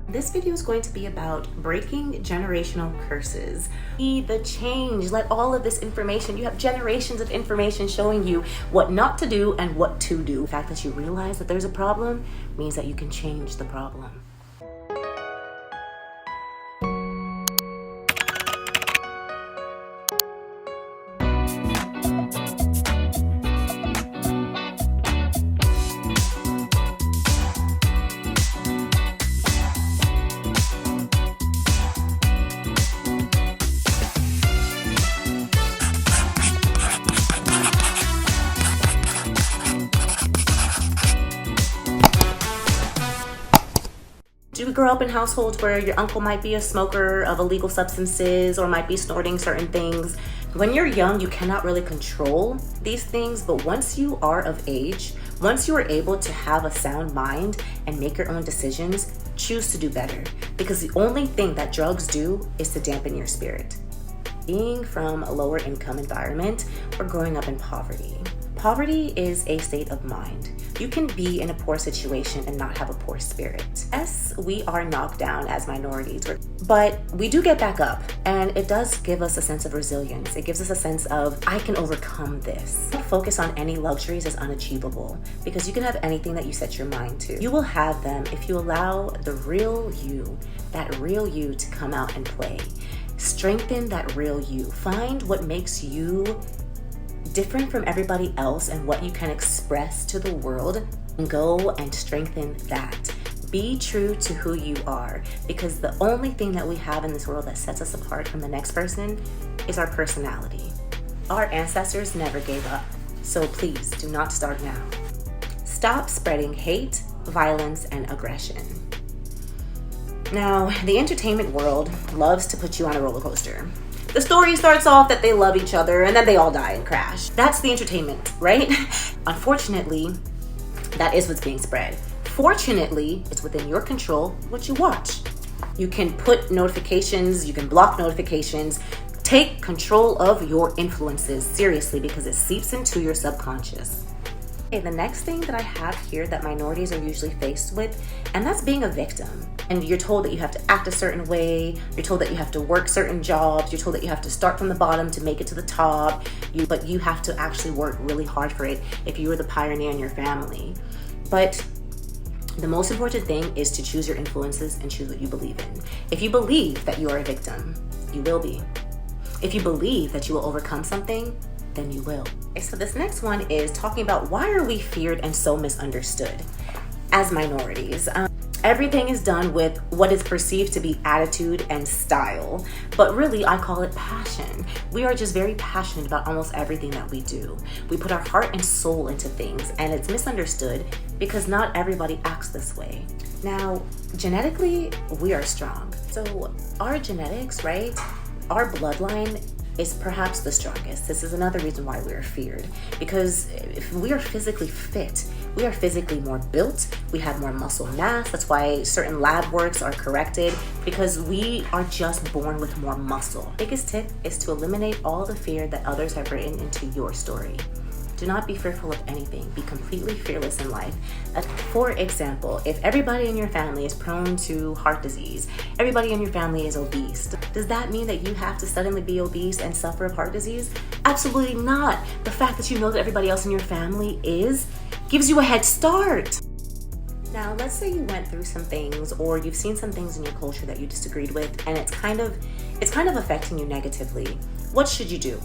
This video is going to be about breaking generational curses. Be the change. Let all of this information, you have generations of information showing you what not to do and what to do. The fact that you realize that there's a problem means that you can change the problem. Do you grow up in households where your uncle might be a smoker of illegal substances or might be snorting certain things? When you're young, you cannot really control these things, but once you are of age, once you are able to have a sound mind and make your own decisions, choose to do better. Because the only thing that drugs do is to dampen your spirit. Being from a lower income environment or growing up in poverty. Poverty is a state of mind. You can be in a poor situation and not have a poor spirit. Yes, we are knocked down as minorities, but we do get back up, and it does give us a sense of resilience. It gives us a sense of, I can overcome this. Focus on any luxuries as unachievable, because you can have anything that you set your mind to. You will have them if you allow the real you, that real you, to come out and play. Strengthen that real you. Find what makes you different from everybody else and what you can express to the world, and go and strengthen that. Be true to who you are, because the only thing that we have in this world that sets us apart from the next person is our personality. Our ancestors never gave up, so please do not start now. Stop spreading hate, violence, and aggression. Now, the entertainment world loves to put you on a roller coaster. The story starts off that they love each other and then they all die and crash. That's the entertainment, right? Unfortunately, that is what's being spread. Fortunately, it's within your control what you watch. You can put notifications, you can block notifications. Take control of your influences seriously, because it seeps into your subconscious. Okay, the next thing that I have here that minorities are usually faced with, and that's being a victim. And you're told that you have to act a certain way, you're told that you have to work certain jobs, you're told that you have to start from the bottom to make it to the top, but you have to actually work really hard for it if you were the pioneer in your family. But the most important thing is to choose your influences and choose what you believe in. If you believe that you are a victim, you will be. If you believe that you will overcome something, then you will. Okay, so this next one is talking about why are we feared and so misunderstood as minorities. Everything is done with what is perceived to be attitude and style, but really I call it passion. We are just very passionate about almost everything that we do. We put our heart and soul into things, and it's misunderstood because not everybody acts this way. Now, genetically, we are strong. So our genetics, right? Our bloodline is perhaps the strongest. This is another reason why we are feared, because if we are physically fit, we are physically more built, we have more muscle mass. That's why certain lab works are corrected, because we are just born with more muscle. Biggest tip is to eliminate all the fear that others have written into your story. Do not be fearful of anything. Be completely fearless in life. For example, if everybody in your family is prone to heart disease, everybody in your family is obese, does that mean that you have to suddenly be obese and suffer of heart disease? Absolutely not. The fact that you know that everybody else in your family is gives you a head start. Now, let's say you went through some things, or you've seen some things in your culture that you disagreed with, and it's kind of affecting you negatively. What should you do?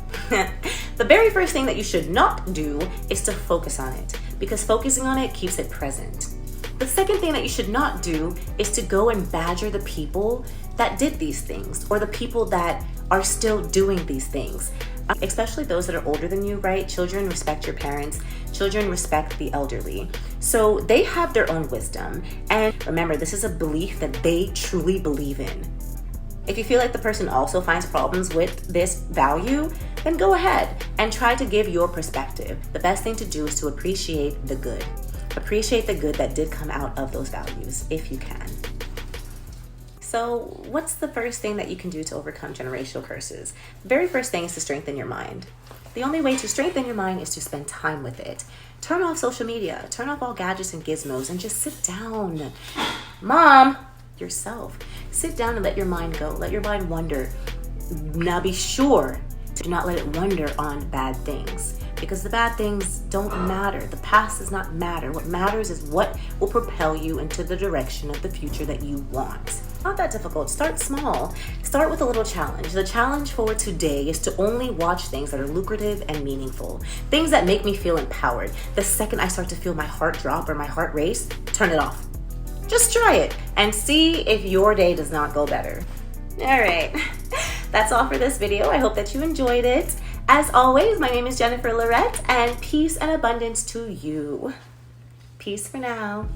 The very first thing that you should not do is to focus on it, because focusing on it keeps it present. The second thing that you should not do is to go and badger the people that did these things, or the people that are still doing these things. Especially those that are older than you, right? Children respect your parents. Children respect the elderly. So they have their own wisdom. And remember, this is a belief that they truly believe in. If you feel like the person also finds problems with this value, then go ahead and try to give your perspective. The best thing to do is to appreciate the good. Appreciate the good that did come out of those values, if you can. So what's the first thing that you can do to overcome generational curses? The very first thing is to strengthen your mind. The only way to strengthen your mind is to spend time with it. Turn off social media, turn off all gadgets and gizmos, and just sit down. Mom, yourself. Sit down and let your mind go. Let your mind wander. Now be sure to do not let it wander on bad things, because the bad things don't matter. The past does not matter. What matters is what will propel you into the direction of the future that you want. Not that difficult. Start small. Start with a little challenge. The challenge for today is to only watch things that are lucrative and meaningful. Things that make me feel empowered. The second I start to feel my heart drop or my heart race, turn it off. Just try it and see if your day does not go better. All right. That's all for this video. I hope that you enjoyed it. As always, my name is Jennifer Lorette, and peace and abundance to you. Peace for now.